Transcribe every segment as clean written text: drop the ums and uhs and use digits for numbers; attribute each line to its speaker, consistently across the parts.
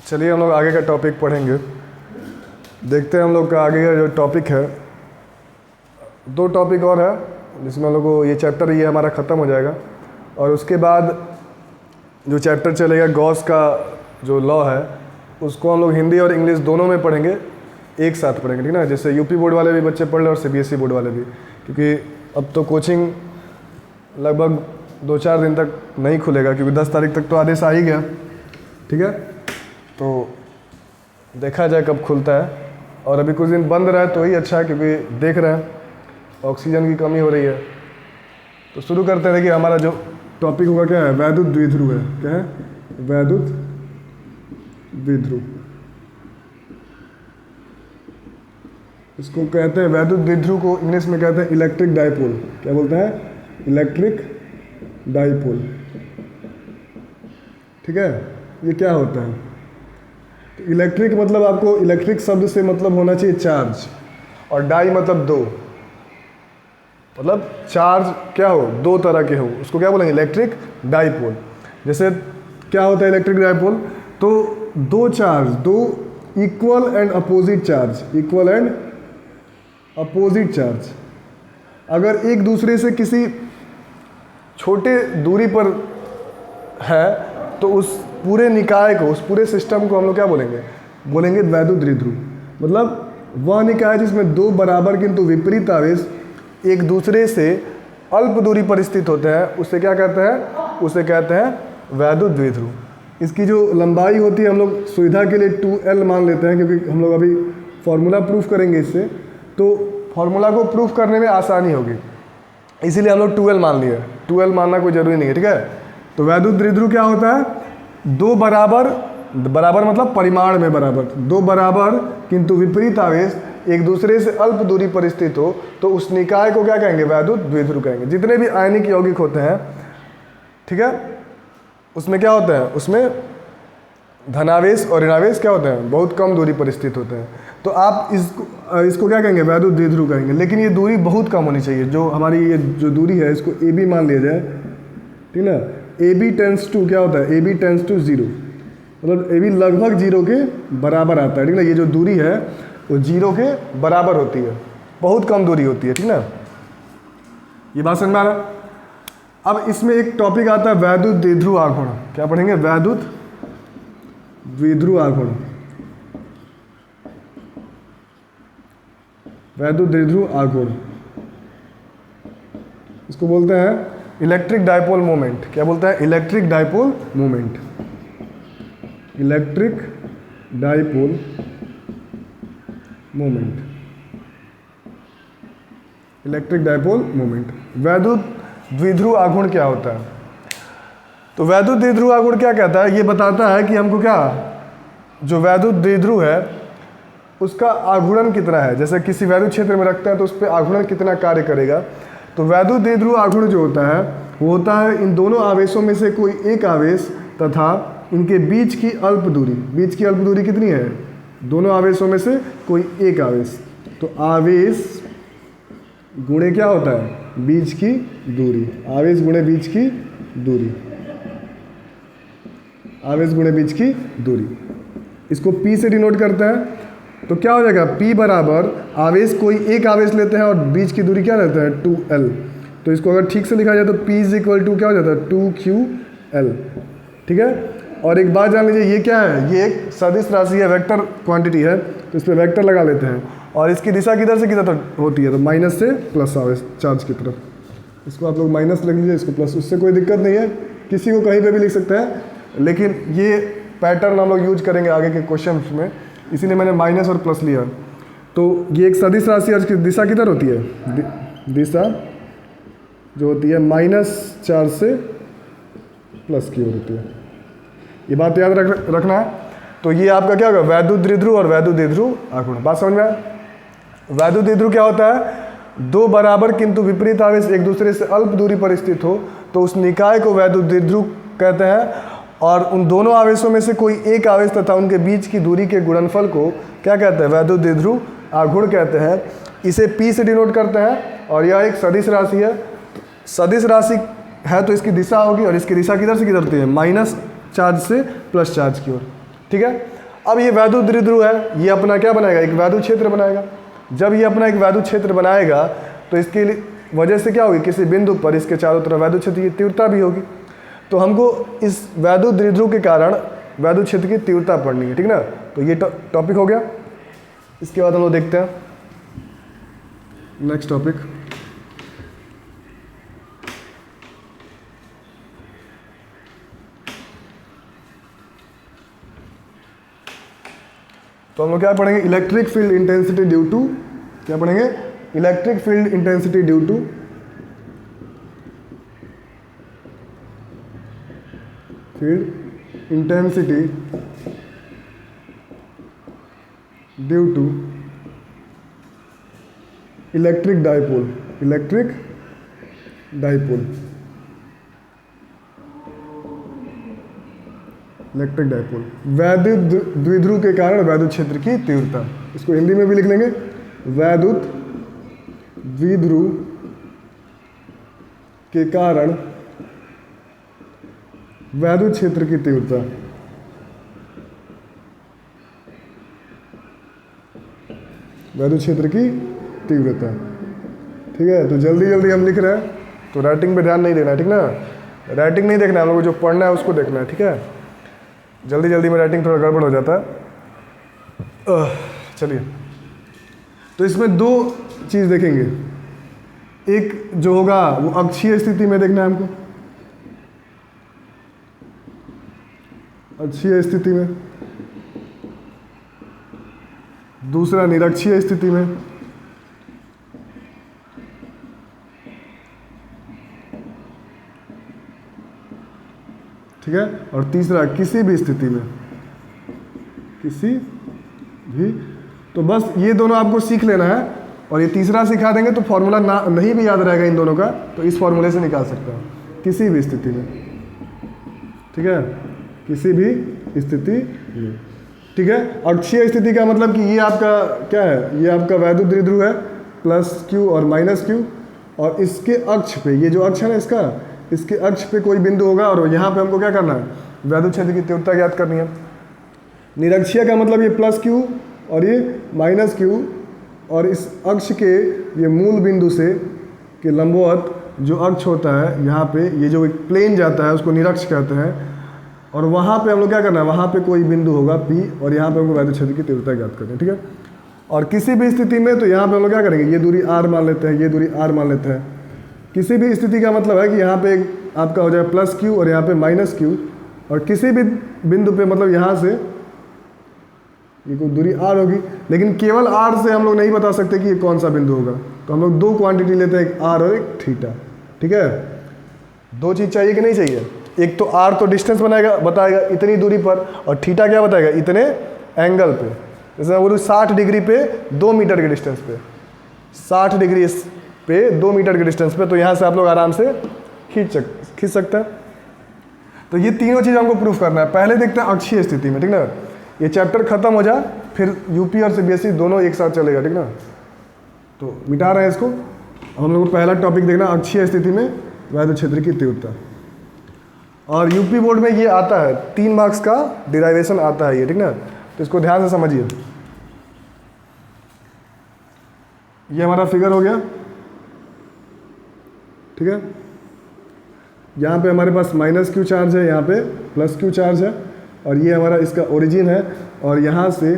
Speaker 1: चलिए हम लोग आगे का टॉपिक पढ़ेंगे। देखते हैं हम लोग का आगे का जो टॉपिक है, 2 टॉपिक और है जिसमें हम लोग को ये चैप्टर ये हमारा ख़त्म हो जाएगा और उसके बाद जो चैप्टर चलेगा गॉस का जो लॉ है उसको हम लोग हिंदी और इंग्लिश दोनों में पढ़ेंगे, एक साथ पढ़ेंगे, ठीक ना। जैसे यूपी बोर्ड वाले भी बच्चे पढ़ लें और सीबीएसई बोर्ड वाले भी, क्योंकि अब तो कोचिंग लगभग 2-4 दिन तक नहीं खुलेगा क्योंकि 10 तारीख तक तो आदेश आ ही गया, ठीक है। तो देखा जाए कब खुलता है, और अभी कुछ दिन बंद रहा है तो ही अच्छा है क्योंकि देख रहे हैं ऑक्सीजन की कमी हो रही है। तो शुरू करते हैं। देखिए हमारा जो टॉपिक होगा क्या है, वैद्युत द्विध्रुव है। क्या है? वैद्युत द्विध्रुव। इसको कहते हैं वैद्युत द्विध्रुव को इंग्लिश में कहते हैं इलेक्ट्रिक डाइपोल। क्या बोलते हैं? इलेक्ट्रिक डाइपोल, ठीक है। ये क्या होता है? तो इलेक्ट्रिक मतलब आपको इलेक्ट्रिक शब्द से मतलब होना चाहिए चार्ज, और डाई मतलब 2, मतलब चार्ज क्या हो, 2 तरह के हो, उसको क्या बोलेंगे? Electric dipole. जैसे क्या होता है इलेक्ट्रिक डाइपोल? तो 2 charge, 2 equal and opposite charge, equal and opposite charge अगर एक दूसरे से किसी छोटे दूरी पर है तो उस पूरे निकाय को, उस पूरे सिस्टम को हम लोग क्या बोलेंगे? बोलेंगे वैद्युत द्विध्रुव। मतलब वह निकाय जिसमें 2 बराबर किंतु विपरीत आवेश एक दूसरे से अल्प दूरी पर स्थित होते हैं, उसे क्या कहते हैं? उसे कहते हैं वैद्युत द्विध्रुव। इसकी जो लंबाई होती है हम लोग सुविधा के लिए 2L मान लेते हैं, क्योंकि हम लोग अभी फॉर्मूला प्रूफ करेंगे इससे, तो फॉर्मूला को प्रूफ करने में आसानी होगी, इसीलिए हम लोग 2L मान लिए। 2L मानना कोई ज़रूरी नहीं है, ठीक है। तो वैद्युत द्विध्रुव क्या होता है? 2 बराबर, बराबर मतलब परिमाण में बराबर, 2 बराबर किंतु विपरीत आवेश एक दूसरे से अल्प दूरी पर स्थित हो तो उस निकाय को क्या कहेंगे? वैद्युत द्विध्रुव कहेंगे। जितने भी आयनिक यौगिक होते हैं, ठीक है, उसमें क्या होता है? उसमें धनावेश और ऋणावेश क्या होते हैं? बहुत कम दूरी पर स्थित होते हैं। तो आप इसको क्या कहेंगे? वैद्युत द्विध्रुव कहेंगे। लेकिन ये दूरी बहुत कम होनी चाहिए। जो हमारी ये जो दूरी है इसको AB मान लिया जाए, ठीक ना। AB टेंस टू क्या होता है? AB टेंस टू 0, मतलब AB लगभग 0 के बराबर आता है, ठीक ना। ये जो दूरी है वो 0 के बराबर होती है, बहुत कम दूरी होती है, ठीक ना। ये बात समझ में आ रहा है? अब इसमें एक टॉपिक आता है वैद्युत द्विध्रुव आघूर्ण। क्या पढ़ेंगे? वैद्युत द्विध्रुव आघूर्ण। वैद्युत द्विध्रुव आघूर्ण, इसको बोलते हैं इलेक्ट्रिक डाइपोल मोमेंट। क्या बोलते हैं? Electric dipole moment. Electric dipole moment, electric dipole moment. वैद्युत द्विध्रुव आघूर्ण क्या होता है? तो वैद्युत द्विध्रुव आघूर्ण क्या कहता है? ये बताता है कि हमको क्या, जो वैद्युत द्विध्रुव है उसका आघूर्ण कितना है। जैसे किसी वैद्युत क्षेत्र में रखते हैं तो उस पर आघूर्ण कितना कार्य करेगा। तो वैद्युत द्विध्रुव आघूर्ण जो होता है वो होता है इन दोनों आवेशों में से कोई एक आवेश तथा इनके बीच की अल्प दूरी। बीच की अल्प दूरी कितनी है? दोनों आवेशों में से कोई एक आवेश। तो आवेश गुणे क्या होता है? बीच की दूरी। आवेश गुणे बीच की दूरी, आवेश गुणे बीच की दूरी, इसको P से डिनोट करते हैं। तो क्या हो जाएगा? P बराबर आवेश, कोई एक आवेश लेते हैं और बीच की दूरी क्या रहता है? 2L। तो इसको अगर ठीक से लिखा जाए तो P इज इक्वल टू क्या हो जाता है? 2QL, ठीक है। और एक बात जान लीजिए, ये क्या है? ये एक सदिश राशि है, वेक्टर क्वांटिटी है, तो इस पर वेक्टर लगा लेते हैं। और इसकी दिशा किधर से किधर तक होती है? तो माइनस से प्लस आवेश चार्ज की तरफ। इसको आप लोग माइनस लिख लीजिए, इसको प्लस, उससे कोई दिक्कत नहीं है, किसी को कहीं पे भी लिख सकते हैं, लेकिन ये पैटर्न हम लोग यूज करेंगे आगे के क्वेश्चन में, इसीलिए मैंने माइनस और प्लस लिया। तो ये एक सदिश राशि है, इसकी दिशा किधर होती है? दिशा जो होती है माइनस चार्ज से प्लस की ओर होती है। ये बात याद रखना है। तो ये आपका क्या होगा? वैद्युत द्विध्रुव और वैद्युत द्विध्रुव आघूर्ण। बात समझ में आया? वैद्युत द्विध्रुव क्या होता है? 2 बराबर किंतु विपरीत आवेश एक दूसरे से अल्प दूरी पर स्थित हो तो उस निकाय को वैद्युत द्विध्रुव कहते हैं, और उन दोनों आवेशों में से कोई एक आवेश तथा उनके बीच की दूरी के गुणनफल को क्या कहते हैं? वैद्युत द्विध्रुव आघूर्ण कहते हैं। इसे P से डिनोट करते हैं, और यह एक सदिश राशि है। सदिश राशि है तो इसकी दिशा होगी, और इसकी दिशा किधर से किधर होती है? माइनस चार्ज से प्लस चार्ज की ओर, ठीक है। अब ये वैद्युत द्विध्रुव है, ये अपना क्या बनाएगा, एक वैद्युत क्षेत्र बनाएगा। जब ये अपना एक वैद्युत क्षेत्र बनाएगा तो इसके वजह से क्या होगी, किसी बिंदु पर इसके चारों तरफ वैद्युत क्षेत्र की तीव्रता भी होगी। तो हमको इस वैद्युत द्विध्रुव के कारण वैद्युत क्षेत्र की तीव्रता पढ़नी है, ठीक ना। तो ये टॉपिक हो गया। इसके बाद हम लोग देखते हैं नेक्स्ट टॉपिक। तो हम लोग क्या पढ़ेंगे, electric field intensity due to, क्या पढ़ेंगे, electric field intensity due to field intensity due to electric dipole, electric dipole, electric dipole, वैद्युत द्विध्रुव के कारण वैद्युत क्षेत्र की तीव्रता। इसको हिंदी में भी लिख लेंगे, वैद्युत द्विध्रुव के कारण वैद्युत क्षेत्र की तीव्रता। वैद्युत क्षेत्र की तीव्रता, ठीक है। तो जल्दी जल्दी हम लिख रहे हैं, तो राइटिंग पे ध्यान नहीं देना है, ठीक ना। राइटिंग नहीं देखना है, हम लोग को जो पढ़ना है उसको देखना है, ठीक है। जल्दी जल्दी में राइटिंग थोड़ा गड़बड़ हो जाता है। चलिए, तो इसमें दो चीज़ देखेंगे। एक जो होगा वो अक्षीय स्थिति में देखना है हमको, अक्षीय स्थिति में, दूसरा निरक्षीय स्थिति में, ठीक है। और तीसरा किसी भी स्थिति में, किसी भी। तो बस ये दोनों आपको सीख लेना है, और ये तीसरा सिखा देंगे तो फॉर्मूला ना नहीं भी याद रहेगा इन दोनों का, तो इस फॉर्मूले से निकाल सकते हैं, किसी भी स्थिति में, ठीक है, किसी भी स्थिति में, ठीक है। अक्षीय स्थिति का मतलब कि ये आपका क्या है, ये आपका वैद्युत द्विध्रुव है, प्लस क्यू और माइनस क्यू, और इसके अक्ष पे, ये जो अक्ष है ना इसका, इसके अक्ष पे कोई बिंदु होगा, और यहाँ पे हमको क्या करना है, वैद्युत क्षेत्र की तीव्रता ज्ञात करनी है। निरक्षीय का मतलब ये प्लस क्यू और ये माइनस क्यू, और इस अक्ष के ये मूल बिंदु से के लंबवत जो अक्ष होता है, यहाँ पे ये जो एक प्लेन जाता है उसको निरक्ष कहते हैं, और वहाँ पे हम लोग क्या करना है, वहाँ पे कोई बिंदु होगा P, और यहाँ पे हमको वैद्युत क्षेत्र की तीव्रता ज्ञात करनी है, ठीक है। और किसी भी स्थिति में, तो यहाँ पे हम लोग क्या करेंगे, ये दूरी r मान लेते हैं, ये दूरी r मान लेते हैं। किसी भी स्थिति का मतलब है कि यहाँ पे आपका हो जाए प्लस क्यू और यहाँ पे माइनस क्यू, और किसी भी बिंदु पे मतलब यहाँ से ये कोई दूरी r होगी, लेकिन केवल r से हम लोग नहीं बता सकते कि ये कौन सा बिंदु होगा, तो हम लोग दो क्वांटिटी लेते हैं, एक r और एक थीटा, ठीक है। दो चीज़ चाहिए कि नहीं चाहिए, एक तो r तो डिस्टेंस बताएगा इतनी दूरी पर, और थीटा क्या बताएगा, इतने एंगल पे। जैसे मैं बोलूँ 60 डिग्री पे 2 मीटर के डिस्टेंस पे, 60 डिग्री पे 2 मीटर के डिस्टेंस पे, तो यहाँ से आप लोग आराम से खींच सकते हैं। तो ये तीनों चीज़ हमको प्रूफ करना है। पहले देखते हैं अक्षीय स्थिति में, ठीक ना। ये चैप्टर खत्म हो जाए, फिर यूपी और सीबीएसई दोनों एक साथ चलेगा, ठीक ना। तो मिटा रहे हैं इसको। अब हम लोग को पहला टॉपिक देखना, अक्षीय स्थिति में वैद्युत क्षेत्र की तीव्रता। और यूपी बोर्ड में ये आता है, 3 मार्क्स का डिराइवेशन आता है ये, ठीक ना। तो इसको ध्यान से समझिए। ये हमारा फिगर हो गया, ठीक है। यहाँ पे हमारे पास माइनस क्यू चार्ज है, यहाँ पे प्लस क्यू चार्ज है, और ये हमारा इसका ओरिजिन है, और यहाँ से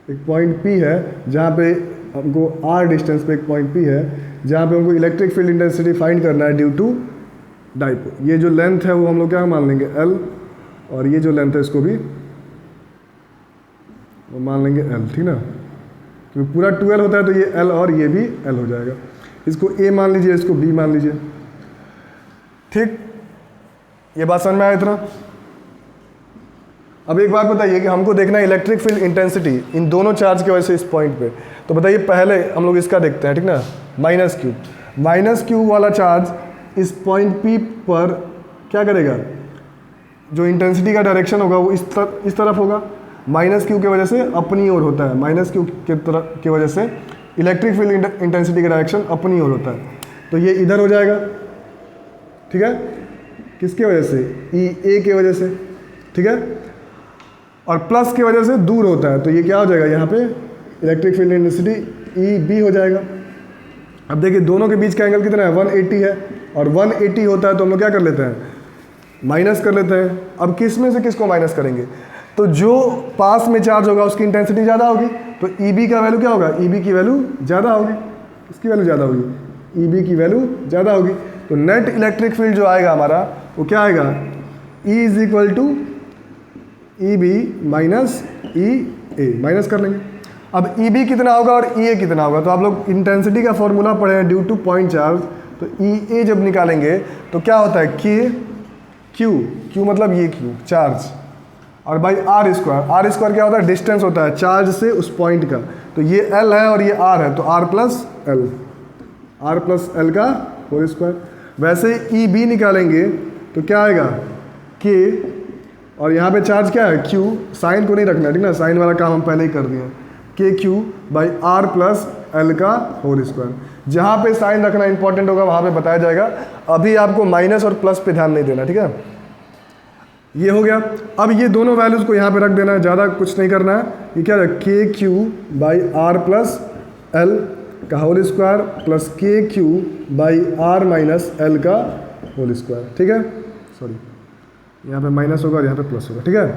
Speaker 1: एक पॉइंट P है, जहाँ पे हमको R डिस्टेंस पे एक पॉइंट P है, जहाँ पे हमको इलेक्ट्रिक फील्ड इंटेंसिटी फाइंड करना है ड्यू टू डाइपोल। ये जो लेंथ है वो हम लोग क्या मान लेंगे, L, और ये जो लेंथ है इसको भी वो मान लेंगे L, ठीक ना। क्योंकि पूरा 12 होता है तो ये L और ये भी L हो जाएगा। इसको A मान लीजिए, इसको B मान लीजिए, ठीक। ये बात समझ में आया इतना। अब एक बात बताइए कि हमको देखना है इलेक्ट्रिक फील्ड इंटेंसिटी इन दोनों चार्ज की वजह से इस पॉइंट पे। तो बताइए, पहले हम लोग इसका देखते हैं, ठीक ना। माइनस क्यू वाला चार्ज इस पॉइंट P पर क्या करेगा, जो इंटेंसिटी का डायरेक्शन होगा वो इस तरफ होगा। माइनस क्यू की वजह से अपनी ओर होता है, माइनस क्यू की वजह से इलेक्ट्रिक फील्ड इंटेंसिटी का डायरेक्शन अपनी ओर होता है, तो ये इधर हो जाएगा, ठीक है। किसके वजह से, E A की वजह से, ठीक है। और प्लस की वजह से दूर होता है, तो ये क्या हो जाएगा, यहाँ पे इलेक्ट्रिक फील्ड इंटेंसिटी EB हो जाएगा। अब देखिए दोनों के बीच का एंगल कितना है, 180 है, और 180 होता है तो हम लोग क्या कर लेते हैं, माइनस कर लेते हैं। अब किस में से किसको माइनस करेंगे, तो जो पास में चार्ज होगा उसकी इंटेंसिटी ज़्यादा होगी, तो EB का वैल्यू क्या होगा, EB की वैल्यू ज़्यादा होगी। किसकी वैल्यू ज़्यादा होगी, EB की वैल्यू ज़्यादा होगी। तो नेट इलेक्ट्रिक फील्ड जो आएगा हमारा वो क्या आएगा, E is equal to EB minus EA, minus कर लेंगे। अब EB कितना होगा और EA कितना होगा, तो आप लोग इंटेंसिटी का फॉर्मूला पढ़े हैं, ड्यू टू पॉइंट चार्ज। तो EA जब निकालेंगे तो क्या होता है, Q मतलब ये Q चार्ज, और बाई R स्क्वायर क्या होता है, डिस्टेंस होता है चार्ज से उस पॉइंट का। तो ये L है और ये R है, तो R प्लस L का होल स्क्वायर। वैसे EB निकालेंगे तो क्या आएगा, K, और यहाँ पे चार्ज क्या है, Q, साइन को नहीं रखना है, ठीक ना, साइन वाला काम हम पहले ही कर दिए। KQ by R plus L का होल स्क्वायर। जहाँ पे साइन रखना इंपॉर्टेंट होगा वहाँ पे बताया जाएगा, अभी आपको माइनस और प्लस पे ध्यान नहीं देना, ठीक है। ये हो गया। अब ये दोनों वैल्यूज़ को यहाँ पे रख देना है, ज़्यादा कुछ नहीं करना है। ये क्या है, KQ by R plus L का whole square plus KQ by R minus L का होल स्क्वायर, ठीक है। सॉरी, यहाँ पे माइनस होगा और यहाँ पे प्लस होगा, ठीक है।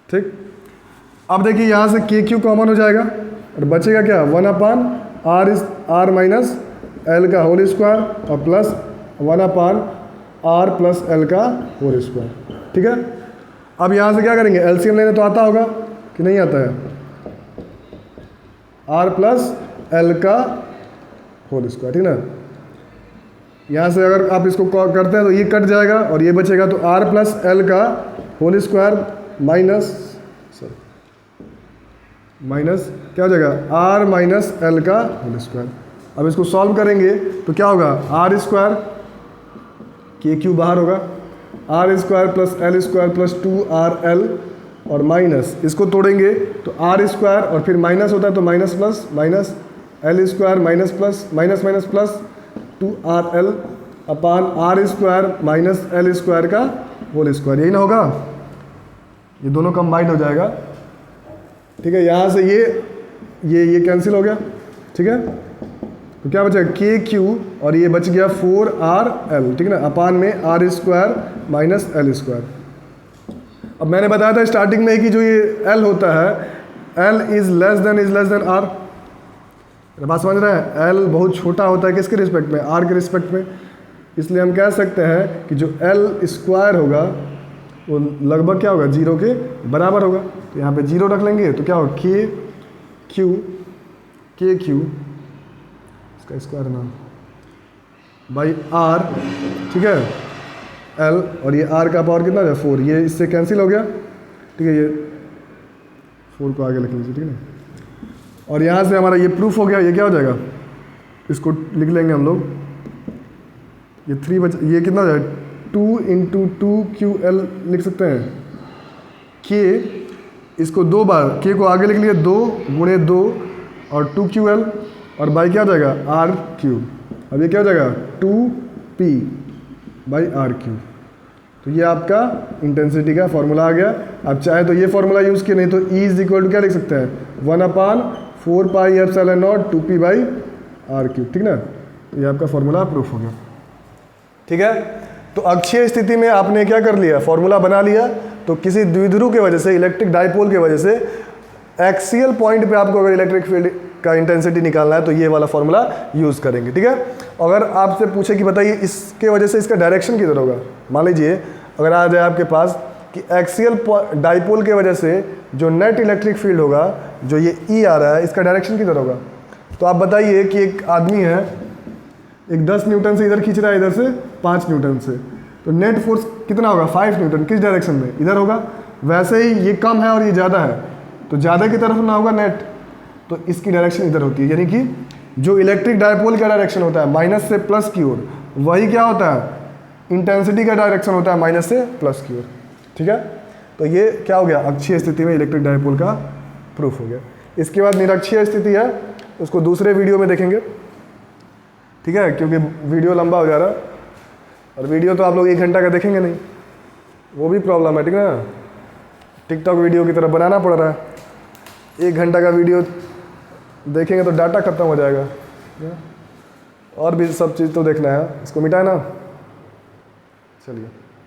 Speaker 1: ठीक, अब देखिए यहाँ से KQ कॉमन हो जाएगा और बचेगा क्या, 1/R माइनस L का होल स्क्वायर और प्लस 1/R प्लस L का होल स्क्वायर, ठीक है। अब यहाँ से क्या करेंगे, LCM लेने तो आता होगा कि नहीं आता है, R प्लस L का होल स्क्वायर, ठीक ना। यहाँ से अगर आप इसको करते हैं तो ये कट जाएगा और ये बचेगा, तो R प्लस L का होल स्क्वायर माइनस क्या हो जाएगा, R माइनस L का होल स्क्वायर। अब इसको सॉल्व करेंगे तो क्या होगा, R स्क्वायर, KQ बाहर होगा, R square plus L square plus 2RL, और माइनस इसको तोड़ेंगे तो R स्क्वायर और फिर माइनस होता है तो minus plus minus, L square minus plus minus minus plus 2RL अपान R square minus L square का होल स्क्वायर, यही ना होगा। ये दोनों कंबाइंड हो जाएगा, ठीक है। यहाँ से ये कैंसिल हो गया, ठीक है। तो क्या बचेगा, KQ और ये बच गया 4RL, ठीक है ना, अपान में R square minus L square. अब मैंने बताया था स्टार्टिंग में कि जो ये L होता है, L is less than R। बात समझ रहे हैं, L बहुत छोटा होता है किसके रिस्पेक्ट में, R के रिस्पेक्ट में। इसलिए हम कह सकते हैं कि जो L स्क्वायर होगा वो लगभग क्या होगा, 0 के बराबर होगा। तो यहाँ पे 0 रख लेंगे तो क्या होगा, KQ इसका स्क्वायर नाम बाई R, ठीक है, L, और ये R का पावर कितना है, 4, ये इससे कैंसिल हो गया, ठीक है। ये 4 को आगे लिख लीजिए, ठीक है। और यहाँ से हमारा ये प्रूफ हो गया, ये क्या हो जाएगा, इसको लिख लेंगे हम लोग, ये 3 बच, ये कितना हो जाएगा, 2 × 2QL लिख सकते हैं। K, इसको 2 बार, K को आगे लिख लिए 2 गुणे 2 और 2QL, और बाई क्या हो जाएगा, R3। अब ये क्या हो जाएगा, 2P बाई R3। तो ये आपका इंटेंसिटी का फॉर्मूला आ गया। आप चाहे तो ये फॉर्मूला यूज़ किए, नहीं तो E इज इक्वल टू क्या लिख सकते हैं, 1/4πε0 2P बाई R3, ठीक ना। तो ये आपका फॉर्मूला प्रूफ हो गया, ठीक है। तो अक्षीय स्थिति में आपने क्या कर लिया, फॉर्मूला बना लिया। तो किसी द्विध्रुव की वजह से, इलेक्ट्रिक डाइपोल की वजह से एक्सियल पॉइंट पे आपको अगर इलेक्ट्रिक फील्ड का इंटेंसिटी निकालना है तो ये वाला फॉर्मूला यूज़ करेंगे, ठीक है। अगर आपसे पूछे कि बताइए इसके वजह से इसका डायरेक्शन किधर होगा, मान लीजिए अगर आ जाए आपके पास कि एक्सियल डाइपोल की वजह से जो नेट इलेक्ट्रिक फील्ड होगा, जो ये E आ रहा है, इसका डायरेक्शन किधर होगा। तो आप बताइए कि एक आदमी है, एक 10 न्यूटन से इधर खींच रहा है, इधर से 5 न्यूटन से, तो नेट फोर्स कितना होगा, 5 न्यूटन, किस डायरेक्शन में, इधर होगा। वैसे ही ये कम है और ये ज़्यादा है, तो ज़्यादा की तरफ ना होगा नेट, तो इसकी डायरेक्शन इधर होती है। यानी कि जो इलेक्ट्रिक डायपोल का डायरेक्शन होता है माइनस से प्लस की ओर, वही क्या होता है, इंटेंसिटी का डायरेक्शन होता है माइनस से प्लस की ओर, ठीक है। तो ये क्या हो गया, अक्षीय स्थिति में इलेक्ट्रिक डायपोल का प्रूफ हो गया। इसके बाद निरक्षीय स्थिति है, उसको दूसरे वीडियो में देखेंगे, ठीक है, क्योंकि वीडियो लंबा हो जा रहा है और वीडियो तो आप लोग 1 घंटा का देखेंगे नहीं, वो भी प्रॉब्लमेटिक ना, टिकटॉक वीडियो की तरह बनाना पड़ रहा है। 1 घंटा का वीडियो देखेंगे तो डाटा खत्म हो जाएगा। और भी सब चीज़ तो देखना है, इसको मिटाए ना। चलिए।